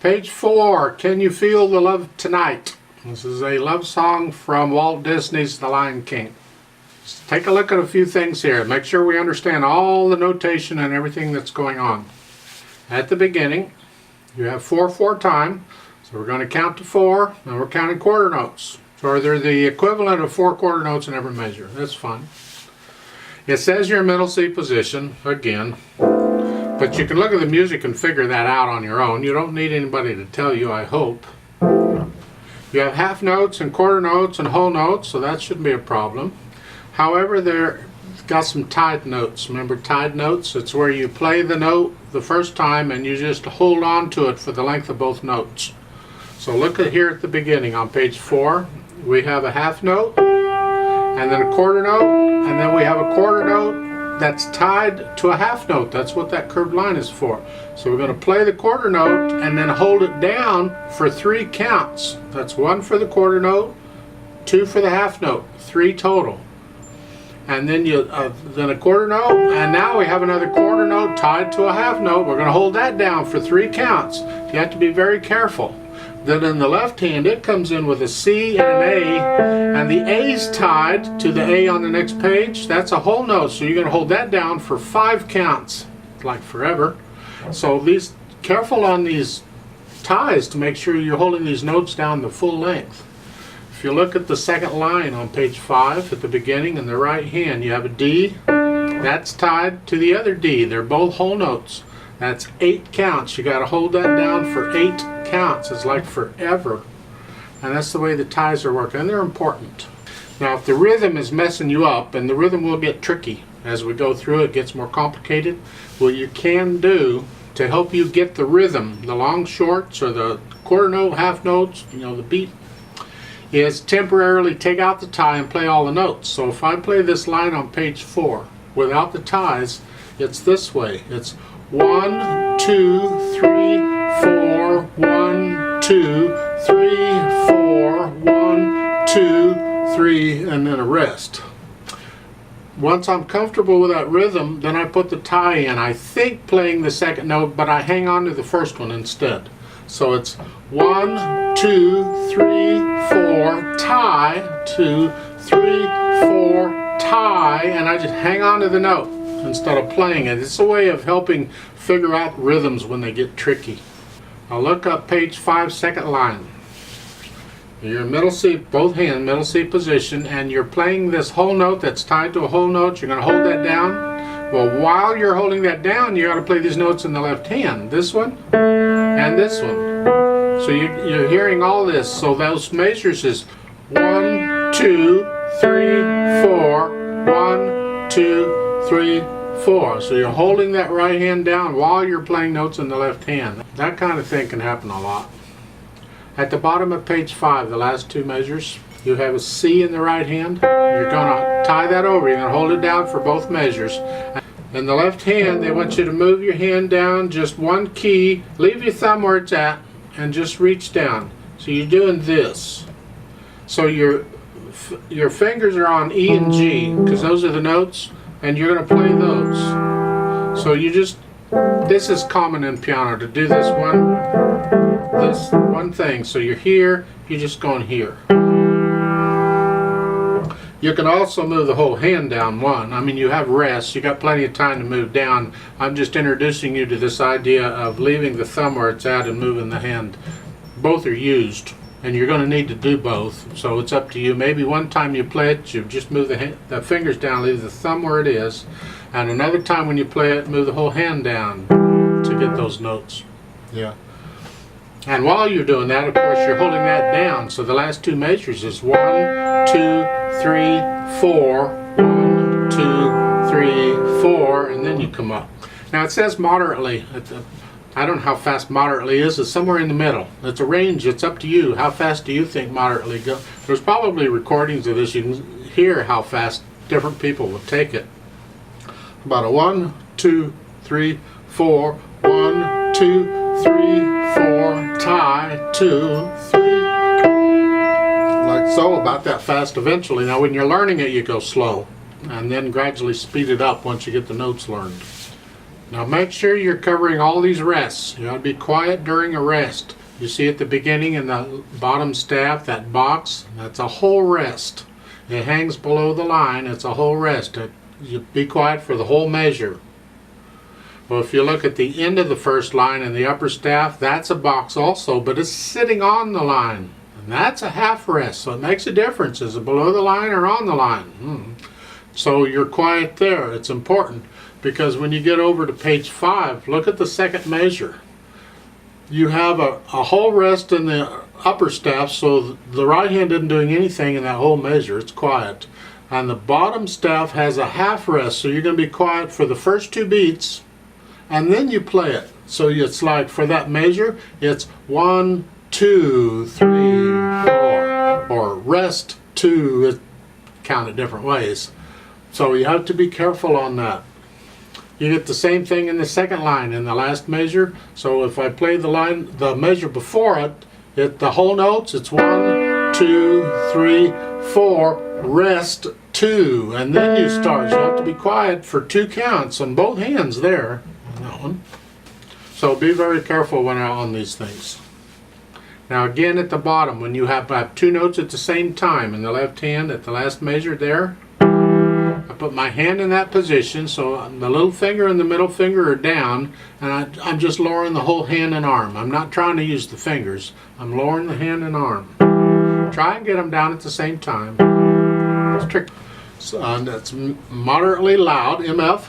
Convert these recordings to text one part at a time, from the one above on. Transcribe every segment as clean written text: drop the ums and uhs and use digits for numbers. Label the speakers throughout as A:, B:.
A: Page 4, Can You Feel the Love Tonight? This is a love song from Walt Disney's The Lion King. Let's take a look at a few things here. Make sure we understand all the notation and everything that's going on. At the beginning, you have 4/4 time. So we're going to count to 4, and we're counting quarter notes. So they're the equivalent of 4 quarter notes in every measure. That's fun. It says you're in middle C position, again. But you can look at the music and figure that out on your own. You don't need anybody to tell you, I hope. You have half notes and quarter notes and whole notes, so that shouldn't be a problem. However, they've got some tied notes. Remember tied notes? It's where you play the note the first time and you just hold on to it for the length of both notes. So look at here at the beginning on page 4. We have a half note, and then a quarter note, and then we have a quarter note that's tied to a half note. That's what that curved line is for. So we're going to play the quarter note and then hold it down for 3 counts. That's 1 for the quarter note, 2 for the half note, 3 total. And then then a quarter note, and now we have another quarter note tied to a half note. We're going to hold that down for 3 counts. You have to be very careful. Then in the left hand, it comes in with a C and an A, and the A's tied to the A on the next page. That's a whole note, so you're going to hold that down for 5 counts, like forever. So careful on these ties to make sure you're holding these notes down the full length. If you look at the second line on page 5 at the beginning, in the right hand, you have a D. That's tied to the other D. They're both whole notes. That's 8 counts. You got to hold that down for 8 counts. It's like forever. And that's the way the ties are working. And they're important. Now if the rhythm is messing you up, and the rhythm will get tricky as we go through, it gets more complicated. What you can do to help you get the rhythm, the long shorts or the quarter note, half notes, the beat, is temporarily take out the tie and play all the notes. So if I play this line on page 4 without the ties, it's this way. It's 1, 2, 3, 4, 1, 2, 3, 4, 1, 2, 3, and then a rest. Once I'm comfortable with that rhythm, then I put the tie in. I think playing the second note, but I hang on to the first one instead. So it's 1, 2, 3, 4, tie, 2, 3, 4, tie, and I just hang on to the note instead of playing it. It's a way of helping figure out rhythms when they get tricky. Now look up page 5, second line. You're in middle C, both hands, middle C position, and you're playing this whole note that's tied to a whole note. You're going to hold that down. Well, while you're holding that down, you got to play these notes in the left hand. This one and this one. So you're hearing all this. So those measures is 1, 2, 3, 4, 1, 2, 3, 4. So you're holding that right hand down while you're playing notes in the left hand. That kind of thing can happen a lot. At the bottom of page 5, the last 2 measures, you have a C in the right hand. You're going to tie that over. You're going to hold it down for both measures. In the left hand, they want you to move your hand down just 1 key, leave your thumb where it's at, and just reach down. So you're doing this. So your fingers are on E and G, because those are the notes, and you're going to play those. So this is common in piano, to do this one thing. So you're here, you're just going here. You can also move the whole hand down 1. I mean, you have rest, you got plenty of time to move down. I'm just introducing you to this idea of leaving the thumb where it's at and moving the hand. Both are used, and you're going to need to do both, so it's up to you. Maybe one time you play it, you just move the fingers down, leave the thumb where it is, and another time when you play it, move the whole hand down to get those notes. Yeah. And while you're doing that, of course, you're holding that down. So the last 2 measures is 1, 2, 3, 4, 1, 2, 3, 4, and then you come up. Now it says moderately. I don't know how fast moderately is. It's somewhere in the middle. It's a range. It's up to you. How fast do you think moderately go? There's probably recordings of this. You can hear how fast different people will take it. About a 1, 2, 3, 4, 1, 2, 3, 4, tie, 2, 3. Like so, about that fast eventually. Now when you're learning it, you go slow, and then gradually speed it up once you get the notes learned. Now make sure you're covering all these rests. You ought to be quiet during a rest. You see at the beginning in the bottom staff, that box, that's a whole rest. It hangs below the line, it's a whole rest. You be quiet for the whole measure. Well, if you look at the end of the first line in the upper staff, that's a box also, but it's sitting on the line. And that's a half rest, so it makes a difference. Is it below the line or on the line? So you're quiet there. It's important, because when you get over to page 5, look at the second measure. You have a whole rest in the upper staff, so the right hand isn't doing anything in that whole measure. It's quiet. And the bottom staff has a half rest, so you're going to be quiet for the first 2 beats, and then you play it. So it's like, for that measure, it's 1, 2, 3, 4, or rest 2. Count it different ways. So you have to be careful on that. You get the same thing in the second line in the last measure. So if I play the measure before it, the whole notes, it's 1, 2, 3, 4, rest 2, and then you start. You have to be quiet for 2 counts on both hands there on that one. So be very careful when you're on these things. Now again at the bottom, when you have 2 notes at the same time in the left hand at the last measure there, I put my hand in that position, so the little finger and the middle finger are down, and I'm just lowering the whole hand and arm. I'm not trying to use the fingers. I'm lowering the hand and arm. Try and get them down at the same time. It's tricky. So that's moderately loud, MF.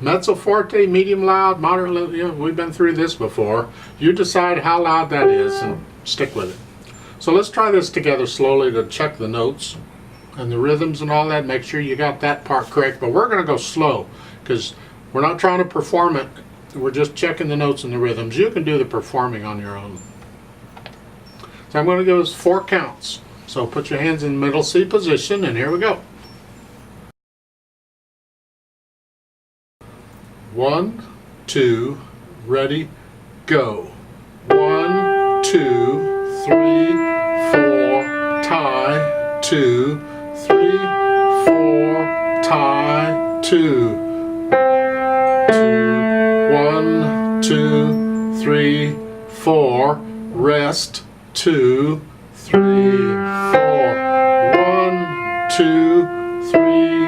A: Mezzo forte, medium loud, moderately, we've been through this before. You decide how loud that is and stick with it. So let's try this together slowly to check the notes and the rhythms and all that. Make sure you got that part correct, but we're going to go slow because we're not trying to perform it. We're just checking the notes and the rhythms. You can do the performing on your own. So I'm going to give us 4 counts. So put your hands in middle C position, and here we go. 1, 2, ready, go. 1, 2, 3, 4, tie, 2, 3, 4, tie, 2, 1, 2, 3, 4, rest, 2, 3, 4, 1, 2, 3,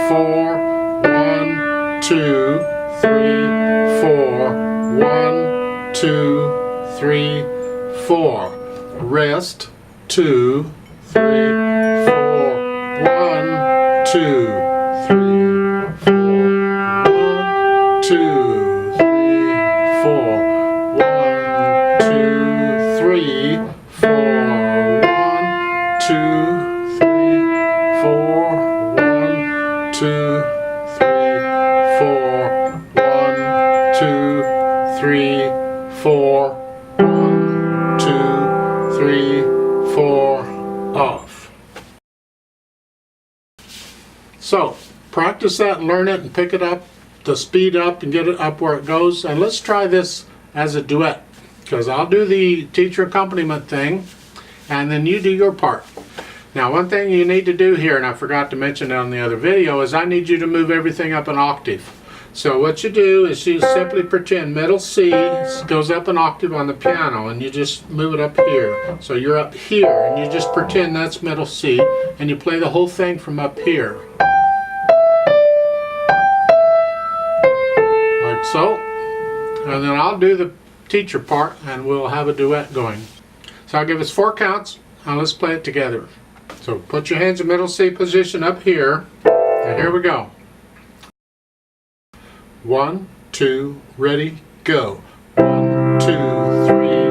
A: 4, 1, 2, 3, 4, 1, 2, 3, 4, rest, 2, 3, 4, 1, 2, 3, 4, 1, 2, 3, 4, 1, 2, 3, 4, 1, 2, 3, 4, 1, 2, 3, 4, 1, 2, 3, 4, 1, 2, 3, 4, off. So practice that and learn it and pick it up to speed up and get it up where it goes. And let's try this as a duet, because I'll do the teacher accompaniment thing and then you do your part. Now one thing you need to do here, and I forgot to mention it on the other video, is I need you to move everything up an octave. So what you do is you simply pretend middle C goes up an octave on the piano, and you just move it up here. So you're up here, and you just pretend that's middle C, and you play the whole thing from up here. Like so. And then I'll do the teacher part, and we'll have a duet going. So I'll give us 4 counts, and let's play it together. So put your hands in middle C position up here, and here we go. 1, 2, ready, go. 1, 2, 3,